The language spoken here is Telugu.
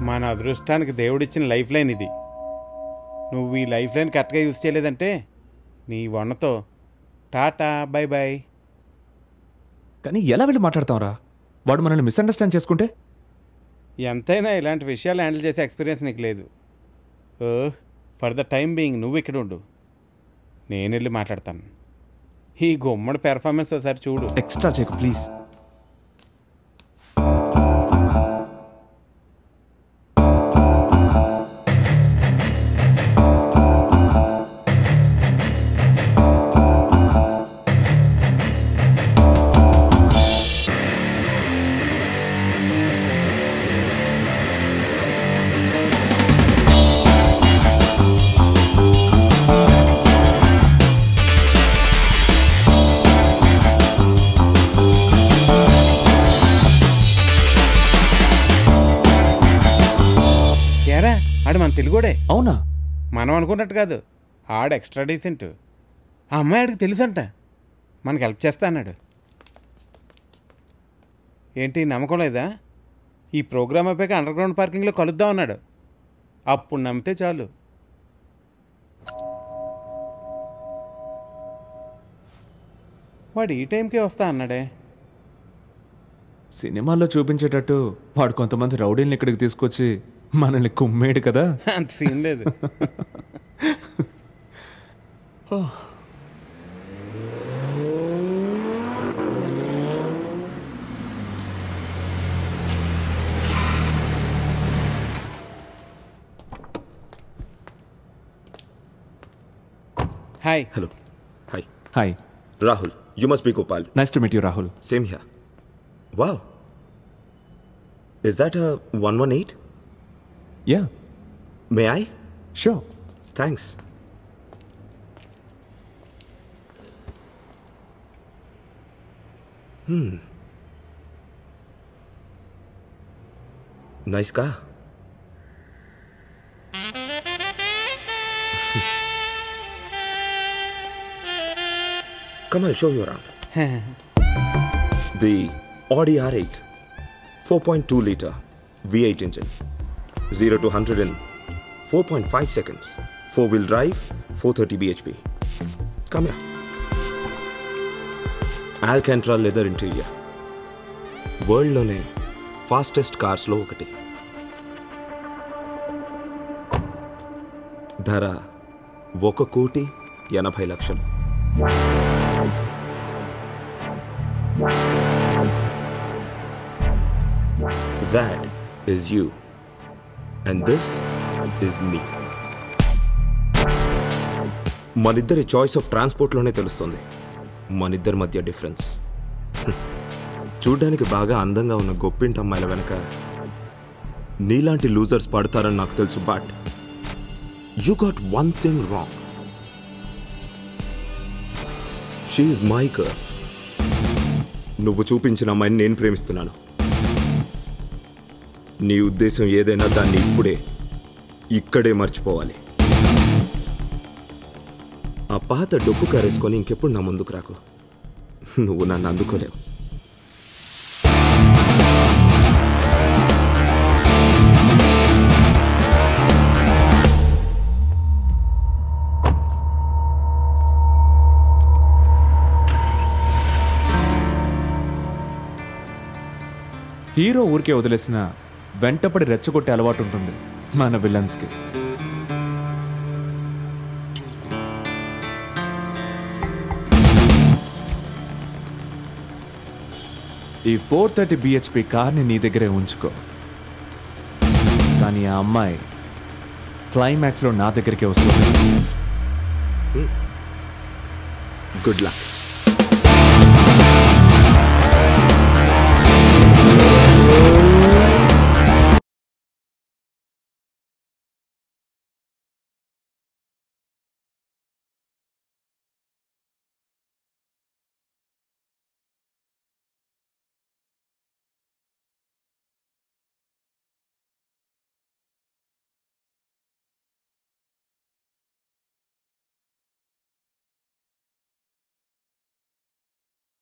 మన అదృష్టానికి దేవుడిచ్చిన లైఫ్ లైన్ ఇది. నువ్వు ఈ లైఫ్ లైన్ కరెక్ట్గా యూజ్ చేయలేదంటే నీ వన్నతో టాటా బై బై. కానీ ఎలా వెళ్ళి మాట్లాడతాంరా? వాడు మనల్ని మిస్అండర్స్టాండ్ చేసుకుంటే? ఎంతైనా ఇలాంటి విషయాలు హ్యాండిల్ చేసే ఎక్స్పీరియన్స్ నీకు లేదు. ఓ ఫర్ ద టైం బీయింగ్ నువ్వు ఇక్కడ ఉండు, నేను వెళ్ళి మాట్లాడతాను. ఈ గుమ్మడి పెర్ఫార్మెన్స్ ఒకసారి చూడు. ఎక్స్ట్రా చేయకు ప్లీజ్. ఆడు మన తెలుగుడే. అవునా? మనం అనుకున్నట్టు కాదు, ఆడు ఎక్స్ట్రా డీసెంట్. ఆ అమ్మాయి ఆడికి తెలుసంట, మనకు హెల్ప్ చేస్తా అన్నాడు. ఏంటి నమ్మకం లేదా? ఈ ప్రోగ్రామ్ అయిపోయాక అండర్ గ్రౌండ్ పార్కింగ్లో కలుద్దాం అన్నాడు. అప్పుడు నమ్మితే చాలు. వాడు ఈ టైంకే వస్తా అన్నాడే. సినిమాల్లో చూపించేటట్టు వాడు కొంతమంది రౌడీల్ని ఇక్కడికి తీసుకొచ్చి మనల్ని కుమ్మేడు కదా. అంత సీన్ లేదు. Hi. Hello. Hi. Hi. Rahul. You must be Gopal. Nice to meet you, Rahul. Same here. Wow. Is that a 118? Yeah. May I? Sure. Thanks. Nice car. Come, I'll show you around. The Audi R8, 4.2 liter V8 engine, 0 to 100 in 4.5 seconds, 4-wheel drive, 430 bhp. Come here. Alcantara leather interior. World lone fastest cars lo okati. Dhara 1,80,80,00,000. That is you, and this is me. మనిద్దరి చాయిస్ ఆఫ్ ట్రాన్స్పోర్ట్లోనే తెలుస్తుంది మనిద్దరి మధ్య డిఫరెన్స్. చూడ్డానికి బాగా అందంగా ఉన్న గొప్పింటి అమ్మాయిల వెనక నీలాంటి లూజర్స్ పడతారని నాకు తెలుసు. But you got one thing wrong. She is my girl. నువ్వు చూపించిన అమ్మాయిని నేను ప్రేమిస్తున్నాను. నీ ఉద్దేశం ఏదైనా దాన్ని ఇక్కడే మర్చిపోవాలి. ఆ పాత డొక్కు కారేసుకొని ఇంకెప్పుడు నా ముందుకు రాకు. నువ్వు నన్ను అందుకోలేవు. హీరో ఊరికే వదిలేసిన వెంటపడి రెచ్చగొట్టే అలవాటు ఉంటుంది మన విలన్స్కి. ఈ 430 bhp కార్ని నీ దగ్గరే ఉంచుకో. కానీ ఆ అమ్మాయి క్లైమాక్స్లో నా దగ్గరికే వస్తుంది. Good luck.